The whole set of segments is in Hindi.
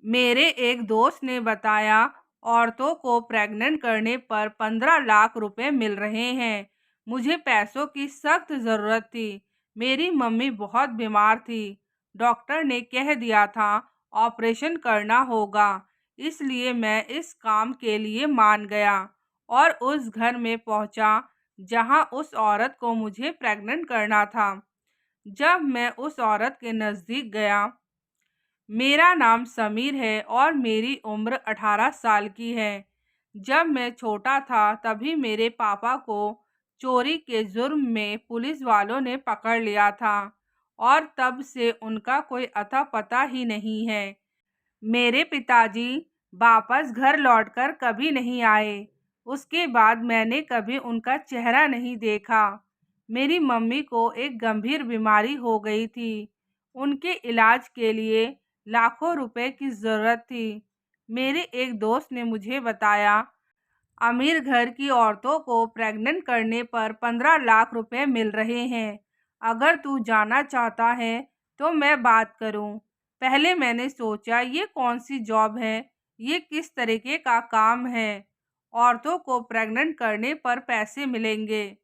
मेरे एक दोस्त ने बताया औरतों को प्रेग्नेंट करने पर 15 लाख रुपए मिल रहे हैं। मुझे पैसों की सख्त ज़रूरत थी। मेरी मम्मी बहुत बीमार थी। डॉक्टर ने कह दिया था ऑपरेशन करना होगा। इसलिए मैं इस काम के लिए मान गया और उस घर में पहुंचा जहां उस औरत को मुझे प्रेग्नेंट करना था। जब मैं उस औरत के नज़दीक गया, मेरा नाम समीर है और मेरी उम्र 18 साल की है। जब मैं छोटा था तभी मेरे पापा को चोरी के जुर्म में पुलिस वालों ने पकड़ लिया था और तब से उनका कोई अता पता ही नहीं है। मेरे पिताजी वापस घर लौटकर कभी नहीं आए। उसके बाद मैंने कभी उनका चेहरा नहीं देखा। मेरी मम्मी को एक गंभीर बीमारी हो गई थी। उनके इलाज के लिए लाखों रुपए की ज़रूरत थी। मेरे एक दोस्त ने मुझे बताया, अमीर घर की औरतों को प्रेग्नेंट करने पर 15 लाख रुपए मिल रहे हैं। अगर तू जाना चाहता है तो मैं बात करूं। पहले मैंने सोचा ये कौन सी जॉब है, ये किस तरीके का काम है, औरतों को प्रेग्नेंट करने पर पैसे मिलेंगे।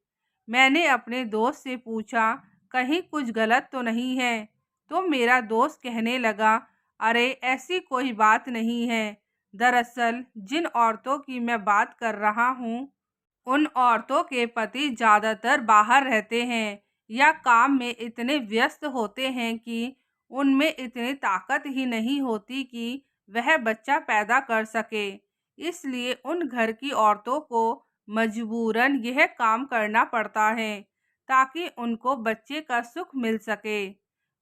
मैंने अपने दोस्त से पूछा कहीं कुछ गलत तो नहीं है। तो मेरा दोस्त कहने लगा, अरे ऐसी कोई बात नहीं है। दरअसल जिन औरतों की मैं बात कर रहा हूँ, उन औरतों के पति ज़्यादातर बाहर रहते हैं या काम में इतने व्यस्त होते हैं कि उनमें इतनी ताकत ही नहीं होती कि वह बच्चा पैदा कर सके। इसलिए उन घर की औरतों को मजबूरन यह काम करना पड़ता है ताकि उनको बच्चे का सुख मिल सके।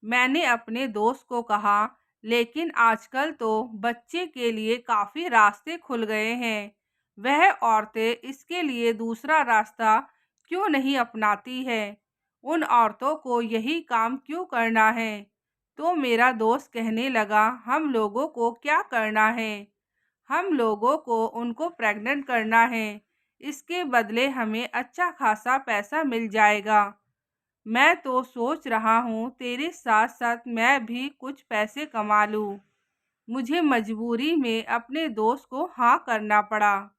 मैंने अपने दोस्त को कहा, लेकिन आजकल तो बच्चे के लिए काफ़ी रास्ते खुल गए हैं। वह औरतें इसके लिए दूसरा रास्ता क्यों नहीं अपनाती है? उन औरतों को यही काम क्यों करना है? तो मेरा दोस्त कहने लगा, हम लोगों को क्या करना है? हम लोगों को उनको प्रेग्नेंट करना है। इसके बदले हमें अच्छा खासा पैसा मिल जाएगा। मैं तो सोच रहा हूँ तेरे साथ साथ मैं भी कुछ पैसे कमा लूँ। मुझे मजबूरी में अपने दोस्त को हाँ करना पड़ा।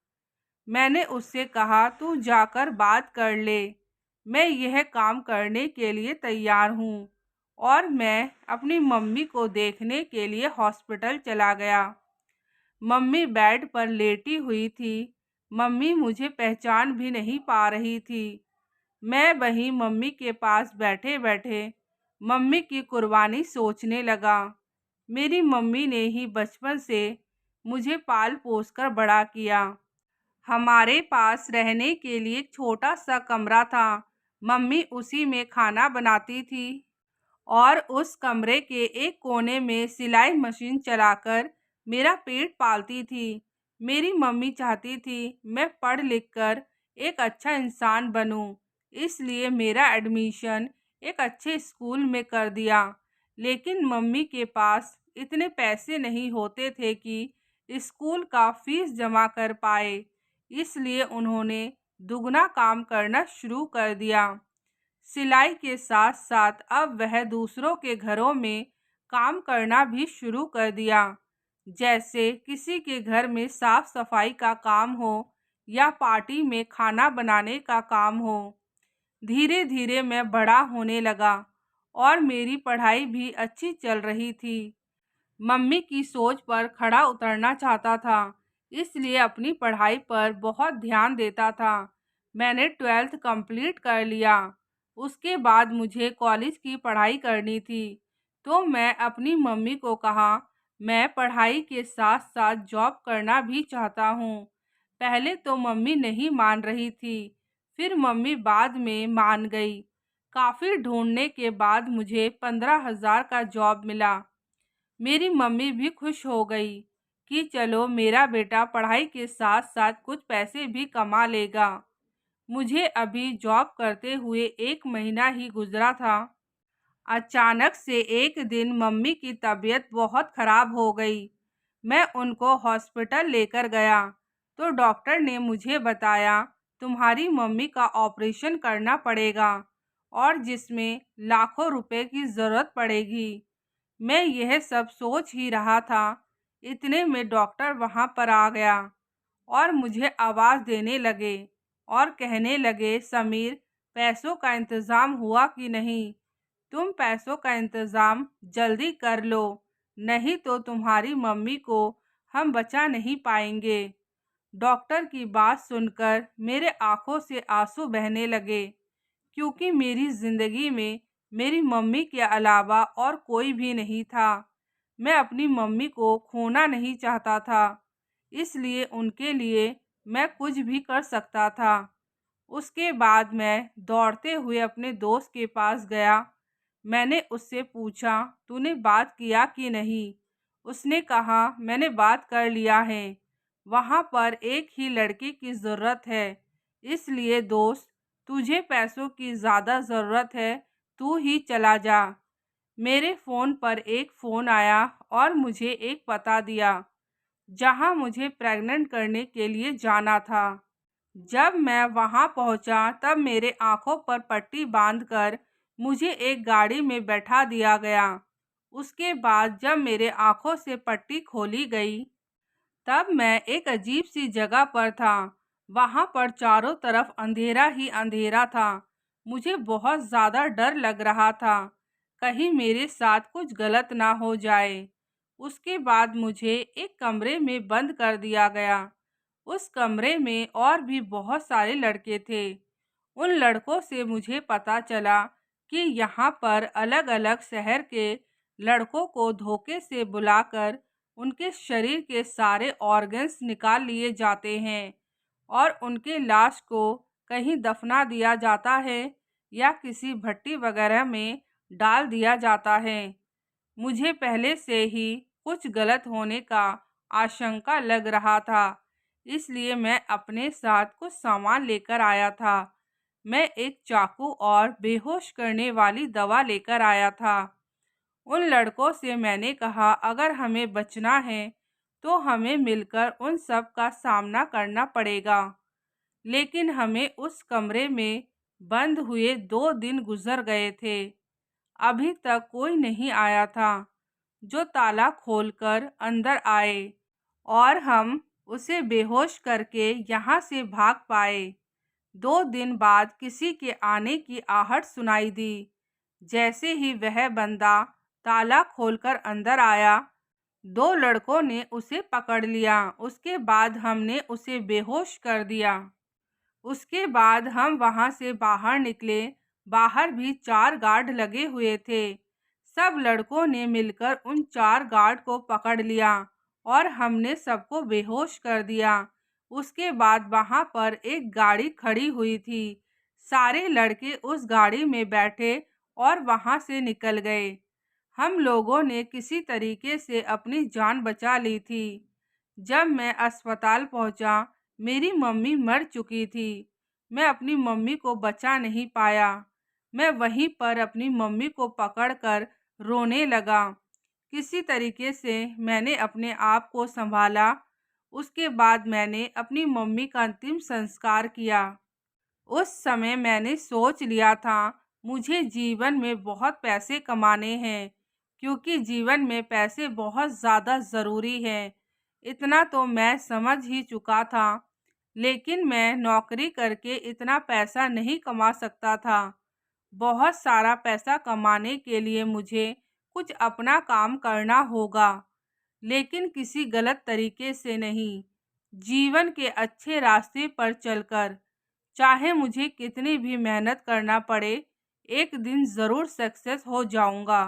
मैंने उससे कहा, तू जाकर बात कर ले। मैं यह काम करने के लिए तैयार हूँ। और मैं अपनी मम्मी को देखने के लिए हॉस्पिटल चला गया। मम्मी बेड पर लेटी हुई थी। मम्मी मुझे पहचान भी नहीं पा रही थी। मैं वहीं मम्मी के पास बैठे बैठे मम्मी की कुर्बानी सोचने लगा। मेरी मम्मी ने ही बचपन से मुझे पाल पोस कर बड़ा किया। हमारे पास रहने के लिए एक छोटा सा कमरा था। मम्मी उसी में खाना बनाती थी और उस कमरे के एक कोने में सिलाई मशीन चलाकर मेरा पेट पालती थी। मेरी मम्मी चाहती थी मैं पढ़ लिख कर एक अच्छा इंसान बनूं, इसलिए मेरा एडमिशन एक अच्छे स्कूल में कर दिया। लेकिन मम्मी के पास इतने पैसे नहीं होते थे कि स्कूल का फीस जमा कर पाए, इसलिए उन्होंने दुगना काम करना शुरू कर दिया। सिलाई के साथ साथ अब वह दूसरों के घरों में काम करना भी शुरू कर दिया, जैसे किसी के घर में साफ सफाई का काम हो या पार्टी में खाना बनाने का काम हो। धीरे धीरे मैं बड़ा होने लगा और मेरी पढ़ाई भी अच्छी चल रही थी। मम्मी की सोच पर खड़ा उतरना चाहता था, इसलिए अपनी पढ़ाई पर बहुत ध्यान देता था। मैंने 12th कंप्लीट कर लिया। उसके बाद मुझे कॉलेज की पढ़ाई करनी थी, तो मैं अपनी मम्मी को कहा, मैं पढ़ाई के साथ साथ जॉब करना भी चाहता हूँ। पहले तो मम्मी नहीं मान रही थी, फिर मम्मी बाद में मान गई। काफ़ी ढूंढने के बाद मुझे 15,000 का जॉब मिला। मेरी मम्मी भी खुश हो गई कि चलो मेरा बेटा पढ़ाई के साथ साथ कुछ पैसे भी कमा लेगा। मुझे अभी जॉब करते हुए 1 महीना ही गुजरा था। अचानक से एक दिन मम्मी की तबीयत बहुत खराब हो गई। मैं उनको हॉस्पिटल लेकर गया तो डॉक्टर ने मुझे बताया, तुम्हारी मम्मी का ऑपरेशन करना पड़ेगा और जिसमें लाखों रुपए की ज़रूरत पड़ेगी। मैं यह सब सोच ही रहा था। इतने में डॉक्टर वहाँ पर आ गया और मुझे आवाज़ देने लगे और कहने लगे, समीर, पैसों का इंतज़ाम हुआ कि नहीं? तुम पैसों का इंतज़ाम जल्दी कर लो, नहीं तो तुम्हारी मम्मी को हम बचा नहीं पाएंगे। डॉक्टर की बात सुनकर मेरे आंखों से आंसू बहने लगे, क्योंकि मेरी ज़िंदगी में मेरी मम्मी के अलावा और कोई भी नहीं था। मैं अपनी मम्मी को खोना नहीं चाहता था, इसलिए उनके लिए मैं कुछ भी कर सकता था। उसके बाद मैं दौड़ते हुए अपने दोस्त के पास गया। मैंने उससे पूछा, तूने बात किया कि नहीं? उसने कहा, मैंने बात कर लिया है। वहाँ पर एक ही लड़के की ज़रूरत है, इसलिए दोस्त, तुझे पैसों की ज़्यादा ज़रूरत है, तू ही चला जा। मेरे फ़ोन पर एक फ़ोन आया और मुझे एक पता दिया, जहाँ मुझे प्रेग्नेंट करने के लिए जाना था। जब मैं वहाँ पहुँचा तब मेरे आँखों पर पट्टी बांधकर मुझे एक गाड़ी में बैठा दिया गया। उसके बाद जब मेरे आँखों से पट्टी खोली गई, तब मैं एक अजीब सी जगह पर था। वहाँ पर चारों तरफ अंधेरा ही अंधेरा था। मुझे बहुत ज़्यादा डर लग रहा था, कहीं मेरे साथ कुछ गलत ना हो जाए। उसके बाद मुझे एक कमरे में बंद कर दिया गया। उस कमरे में और भी बहुत सारे लड़के थे। उन लड़कों से मुझे पता चला कि यहाँ पर अलग-अलग शहर के लड़कों को धोखे से बुलाकर उनके शरीर के सारे ऑर्गन्स निकाल लिए जाते हैं और उनके लाश को कहीं दफना दिया जाता है या किसी भट्टी वगैरह में डाल दिया जाता है। मुझे पहले से ही कुछ गलत होने का आशंका लग रहा था, इसलिए मैं अपने साथ कुछ सामान लेकर आया था। मैं एक चाकू और बेहोश करने वाली दवा लेकर आया था। उन लड़कों से मैंने कहा, अगर हमें बचना है तो हमें मिलकर उन सब का सामना करना पड़ेगा। लेकिन हमें उस कमरे में बंद हुए 2 दिन गुजर गए थे। अभी तक कोई नहीं आया था जो ताला खोलकर अंदर आए और हम उसे बेहोश करके यहाँ से भाग पाए। 2 दिन बाद किसी के आने की आहट सुनाई दी। जैसे ही वह बंदा ताला खोलकर अंदर आया, 2 लड़कों ने उसे पकड़ लिया। उसके बाद हमने उसे बेहोश कर दिया। उसके बाद हम वहाँ से बाहर निकले। बाहर भी 4 गार्ड लगे हुए थे। सब लड़कों ने मिलकर उन 4 गार्ड को पकड़ लिया और हमने सबको बेहोश कर दिया। उसके बाद वहाँ पर एक गाड़ी खड़ी हुई थी। सारे लड़के उस गाड़ी में बैठे और वहाँ से निकल गए। हम लोगों ने किसी तरीके से अपनी जान बचा ली थी। जब मैं अस्पताल पहुँचा, मेरी मम्मी मर चुकी थी। मैं अपनी मम्मी को बचा नहीं पाया। मैं वहीं पर अपनी मम्मी को पकड़कर रोने लगा। किसी तरीके से मैंने अपने आप को संभाला। उसके बाद मैंने अपनी मम्मी का अंतिम संस्कार किया। उस समय मैंने सोच लिया था, मुझे जीवन में बहुत पैसे कमाने हैं, क्योंकि जीवन में पैसे बहुत ज़्यादा ज़रूरी हैं। इतना तो मैं समझ ही चुका था, लेकिन मैं नौकरी करके इतना पैसा नहीं कमा सकता था। बहुत सारा पैसा कमाने के लिए मुझे कुछ अपना काम करना होगा, लेकिन किसी गलत तरीके से नहीं, जीवन के अच्छे रास्ते पर चलकर। चाहे मुझे कितनी भी मेहनत करना पड़े, एक दिन ज़रूर सक्सेस हो जाऊंगा।